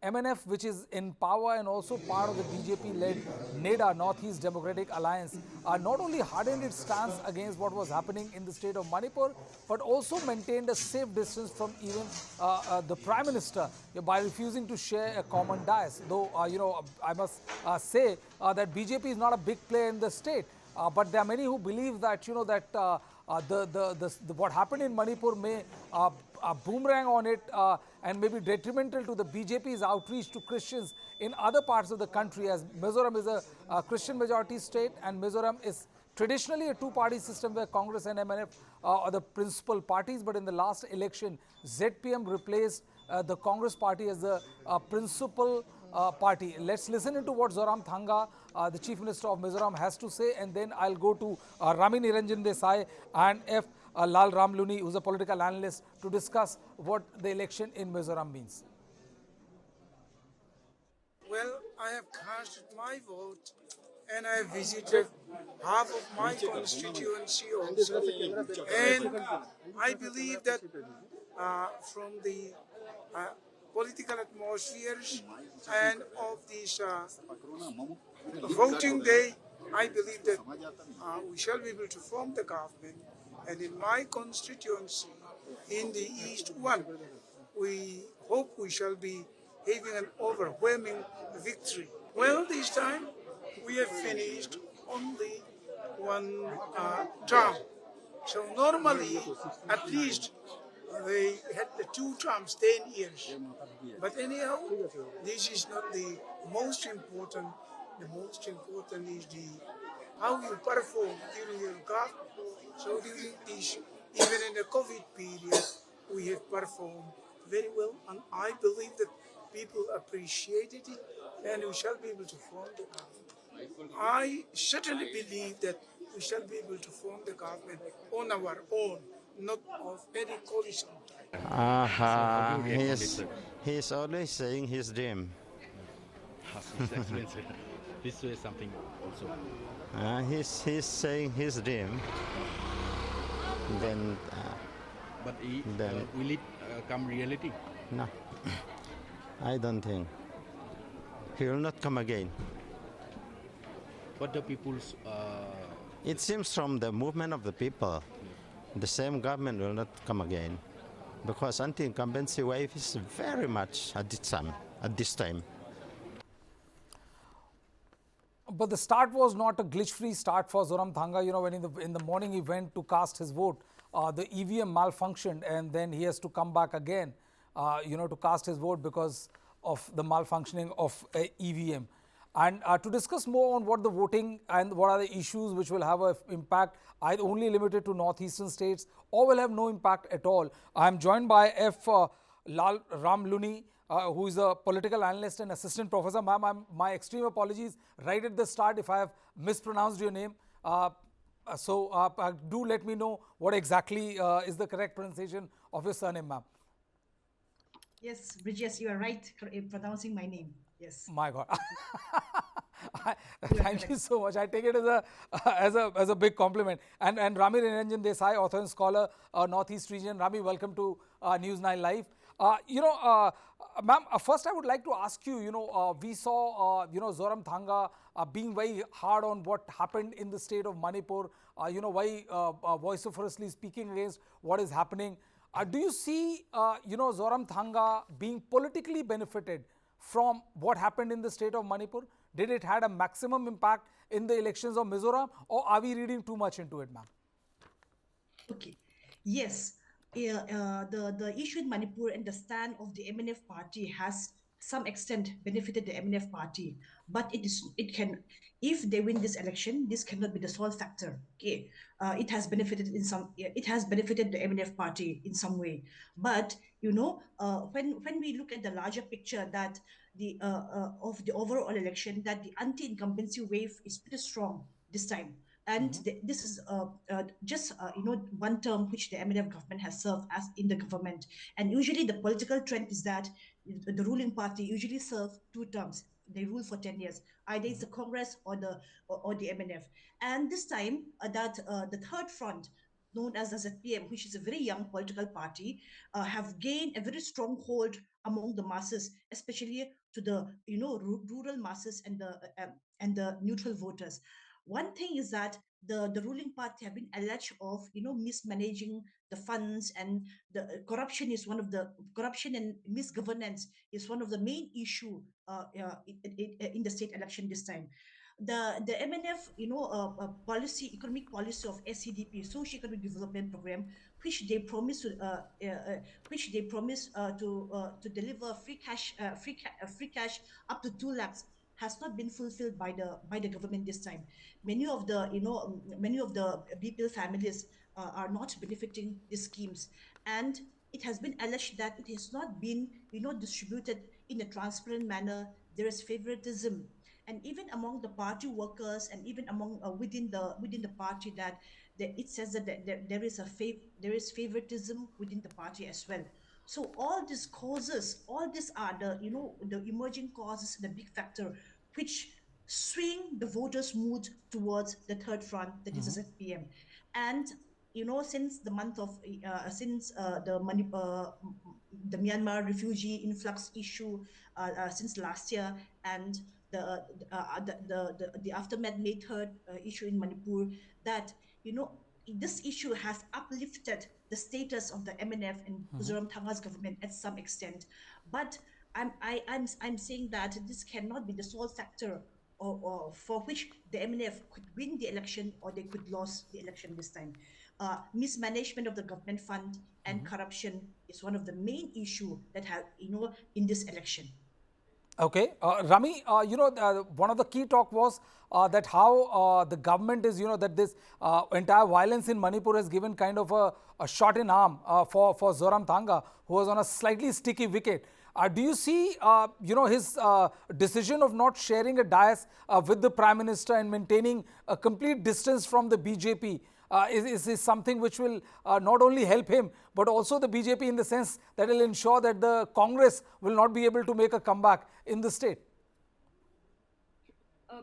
MNF, which is in power and also part of the BJP-led NEDA, Northeast Democratic Alliance, not only hardened its stance against what was happening in the state of Manipur, but also maintained a safe distance from even the Prime Minister by refusing to share a common dais. Though, I must say that BJP is not a big player in the state. But there are many who believe that what happened in Manipur may boomerang on it and may be detrimental to the BJP's outreach to Christians in other parts of the country, as Mizoram is a Christian majority state and Mizoram is traditionally a two-party system where Congress and MNF are the principal parties. But in the last election, ZPM replaced the Congress party as the principal party. Let's listen into what Zoramthanga, the Chief Minister of Mizoram, has to say, and then I'll go to Rami Niranjan Desai and F. Lal Ramluni, who's a political analyst, to discuss what the election in Mizoram means. Well, I have cast my vote and I have visited half of my constituency also. And I believe that from the political atmospheres and of this voting day, I believe that we shall be able to form the government. And in my constituency, in the East 1, we hope we shall be having an overwhelming victory. Well, this time we have finished only one term. So normally, at least they had the 2 terms, 10 years. But anyhow, this is not the most important. The most important is how you perform during your government. So during this, even in the COVID period, we have performed very well, and I believe that people appreciated it, and we shall be able to form the government. I certainly believe that we shall be able to form the government on our own, not of any coalition type. He's always saying his dream. Please say something also. He's saying his dream. Then, But will it come reality? no, I don't think. He will not come again. What the people's It seems from the movement of the people, the same government will not come again. Because anti-incumbency wave is very much at this time. But the start was not a glitch-free start for Zoramthanga. When in the morning he went to cast his vote, the EVM malfunctioned, and then he has to come back again, to cast his vote because of the malfunctioning of EVM. And to discuss more on what the voting and what are the issues which will have an impact, either only limited to northeastern states or will have no impact at all, I am joined by F. Lal Ramluni, who is a political analyst and assistant professor. Ma'am, my extreme apologies right at the start if I have mispronounced your name. So do let me know what exactly is the correct pronunciation of your surname, ma'am. Yes, Brijesh, you are right in pronouncing my name. Yes. My God. Thank you so much. I take it as a big compliment. And Rami Niranjan Desai, author and scholar, Northeast region. Rami, welcome to News9 Live. Ma'am, first I would like to ask you, we saw, Zoramthanga being very hard on what happened in the state of Manipur, very vociferously speaking against what is happening. Do you see, Zoramthanga being politically benefited from what happened in the state of Manipur? Did it had a maximum impact in the elections of Mizoram, or are we reading too much into it, ma'am? Okay. Yes. The issue in Manipur and the stand of the MNF party has some extent benefited the MNF party, but it can, if they win this election, this cannot be the sole factor. Okay, it has benefited the MNF party in some way, but when we look at the larger picture that the of the overall election, that the anti-incumbency wave is pretty strong this time. And this is just one term which the MNF government has served as in the government. And usually the political trend is that the ruling party usually serve 2 terms. They rule for 10 years. Either it's the Congress or the MNF. And this time that the third front, known as the ZPM, which is a very young political party, have gained a very strong hold among the masses, especially to the rural masses and the neutral voters. One thing is that the ruling party have been alleged of mismanaging the funds, and the corruption and misgovernance is one of the main issue in the state election this time. The MNF, economic policy of SCDP, Socio-Economic Development Program, which they promise to deliver free cash up to 2 lakhs, has not been fulfilled by the government this time. Many of the BPL families are not benefiting these schemes, and it has been alleged that it has not been distributed in a transparent manner. There is favoritism, and even among the party workers, and even among within the party, that it says that there is favoritism within the party as well. So all these are the emerging causes, the big factor which swing the voters mood towards the third front, that is the ZPM. And since the month of since the Myanmar refugee influx issue, since last year, and the aftermath May 3rd issue in Manipur, that this issue has uplifted the status of the MNF and Zoramthanga's government at some extent. But I'm saying that this cannot be the sole factor, or for which the MNF could win the election or they could lose the election this time. Mismanagement of the government fund and corruption is one of the main issue that have in this election. Okay, Rami, one of the key talk was that how the government is, that this entire violence in Manipur has given kind of a shot in arm for Zoramthanga, who was on a slightly sticky wicket. Do you see, his decision of not sharing a dais with the Prime Minister and maintaining a complete distance from the BJP is something which will not only help him, but also the BJP, in the sense that will ensure that the Congress will not be able to make a comeback in the state?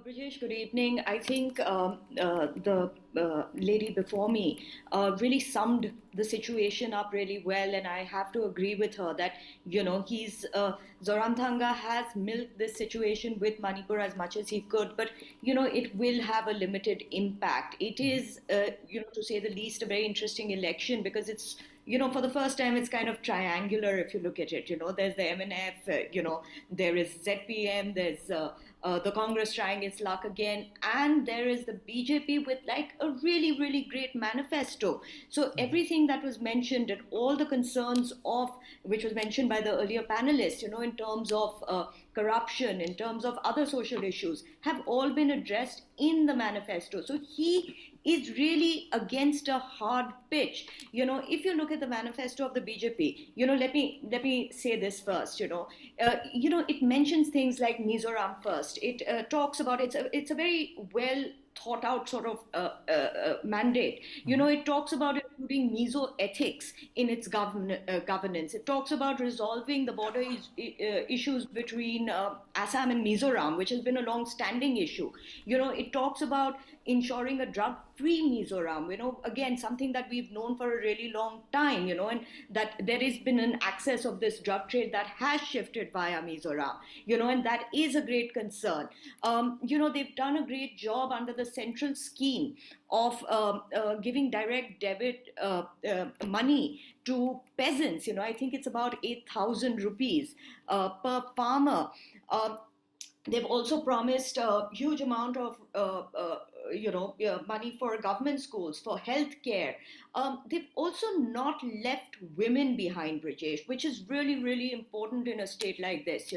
Brijesh, good evening. I think the lady before me really summed the situation up really well, and I have to agree with her that Zoramthanga has milked this situation with Manipur as much as he could, but it will have a limited impact. It is, to say the least, a very interesting election, because it's for the first time, it's kind of triangular if you look at it. There's the MNF, there is ZPM, there's the Congress trying its luck again, and there is the BJP with like a really, really great manifesto. So everything that was mentioned and all the concerns of, which was mentioned by the earlier panelists, in terms of corruption, in terms of other social issues, have all been addressed in the manifesto. So he is really against a hard pitch. If you look at the manifesto of the BJP, let me say this first. It mentions things like Mizoram first. It talks about it's a very well thought out sort of mandate. It talks about including Mizo ethics in its governance. It talks about resolving the border issues between Assam and Mizoram, which has been a long-standing issue. It talks about ensuring a drug-free Mizoram, again, something that we've known for a really long time, and that there has been an access of this drug trade that has shifted via Mizoram, and that is a great concern. They've done a great job under the central scheme of giving direct debit money to peasants. I think it's about 8,000 rupees per farmer. They've also promised a huge amount of money for government schools, for healthcare. They've also not left women behind, Brijesh, which is really, really important in a state like this.